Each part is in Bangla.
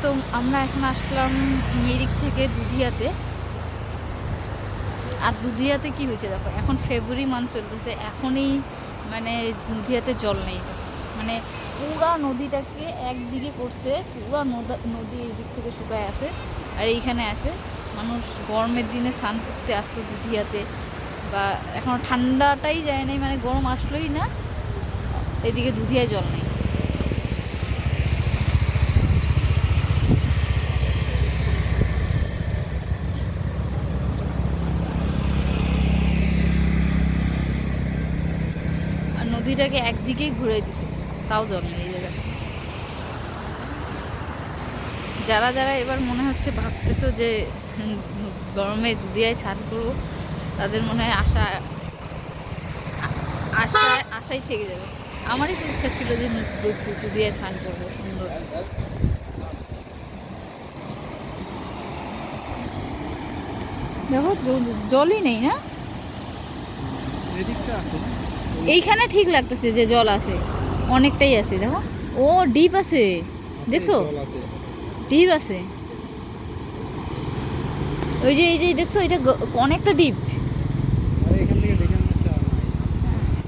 তো আমরা এখন আসলাম মিরিক থেকে দুধিয়াতে। আর দুধিয়াতে কি হয়েছে দেখো, এখন ফেব্রুয়ারি মান্থ চলতেছে, এখনই মানে দুধিয়াতে জল নেই। মানে পুরা নদীটাকে একদিকে করছে, পুরা নদী এই দিক থেকে শুকায় আছে, আর এইখানে আছে মানুষ গরমের দিনে স্নান করতে আসতো দুধিয়াতে, বা এখন ঠান্ডাটাই যায় নাই, মানে গরম আসলোই না, এদিকে দুধিয়ায় জল নেই। আর নদীটাকে একদিকেই ঘুরে দিছে, তাও জল নেই এই জায়গায়। যারা যারা এবার মনে হচ্ছে ভাবতেছো যে গরমে দুধিয়ায় স্নান করবো, তাদের মনে হয় আশাই থেকে যাবে। আমারই তো ইচ্ছা ছিল যে দুধিয়ায় স্নান করবো, সুন্দর। দেখো জলই নেই না, এইখানে ঠিক লাগতেছে যে জল আছে, অনেকটাই আছে। দেখো, ও ডিপ আছে, দেখছো ডিপ আছে, ওই যে এই যে দেখছো, এটা অনেকটা ডিপ,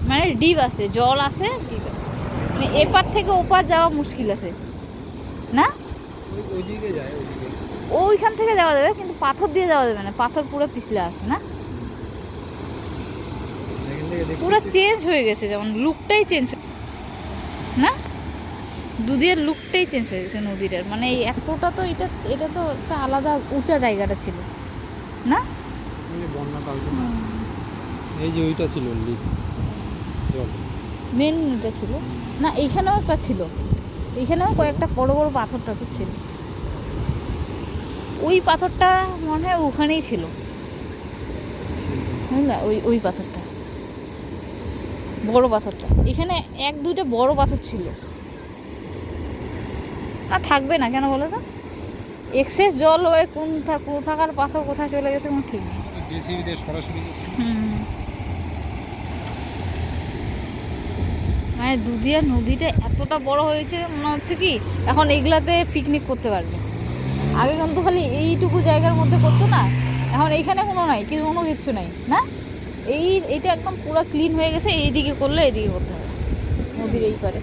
মানে ডিপ আছে, জল আছে, ডিপ আছে, মানে এপার থেকে ওপার যাওয়া মুশকিল আছে না, ওইখান থেকে যাওয়া যাবে, কিন্তু পাথর দিয়ে যাওয়া যাবে না, পাথর পুরো পিছলে আছে না, পুরো চেঞ্জ হয়ে গেছে, যেমন লুকটাই চেঞ্জ না, দুধিয়ার লুকটাই চেঞ্জ হয়ে গেছে নদীটার। মানে এই এতটা তো এটা তো একটা আলাদা উঁচা জায়গাটা ছিল না, এই যে ওইটা ছিল মেন এটা ছিল না, এইখানেও একটা ছিল, এইখানেও কয়েকটা বড় বড় পাথর টাথর ছিল, ওই পাথরটা মনে হয় ওখানেই ছিল, বুঝলা, ওই পাথরটা, বড় পাথরটা, এখানে এক দুইটা বড় পাথর ছিল না, থাকবে না কেন বলো তো, এক্সেস জল হয়ে কোথাকার পাথর কোথায় চলে গেছে কোনো ঠিক নেই। মানে দুধিয়া নদীটা এতটা বড় হয়েছে, মনে হচ্ছে কি এখন এইগুলাতে পিকনিক করতে পারবে। আগে কিন্তু খালি এইটুকু জায়গার মধ্যে করতো না, এখন এইখানে কোনো নাই, কোনো কিচ্ছু নাই না, এইটা একদম পুরো ক্লিন হয়ে গেছে, এইদিকে করলে এইদিকে করতে হবে, নদীর এই পারে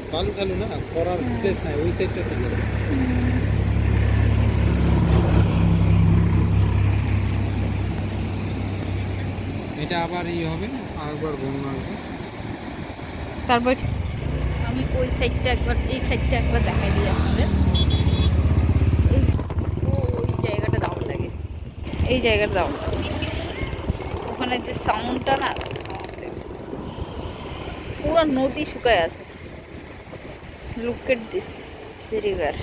না করার প্লেস নাই, ওই সাইডটা ঠিক আছে। এটা আবার হবে না, আরেকবার বন্যা আসবে, তারপর আমি ওই সাইডটা একবার, এই সাইডটা একবার দেখাই দিই আপনাদের। ওই জায়গাটা দারুণ লাগে, এই জায়গাটা দারুণ লাগে, ওখানে যে সাউন্ডটা না, পুরো নদী শুকায় আছে। Look at this river.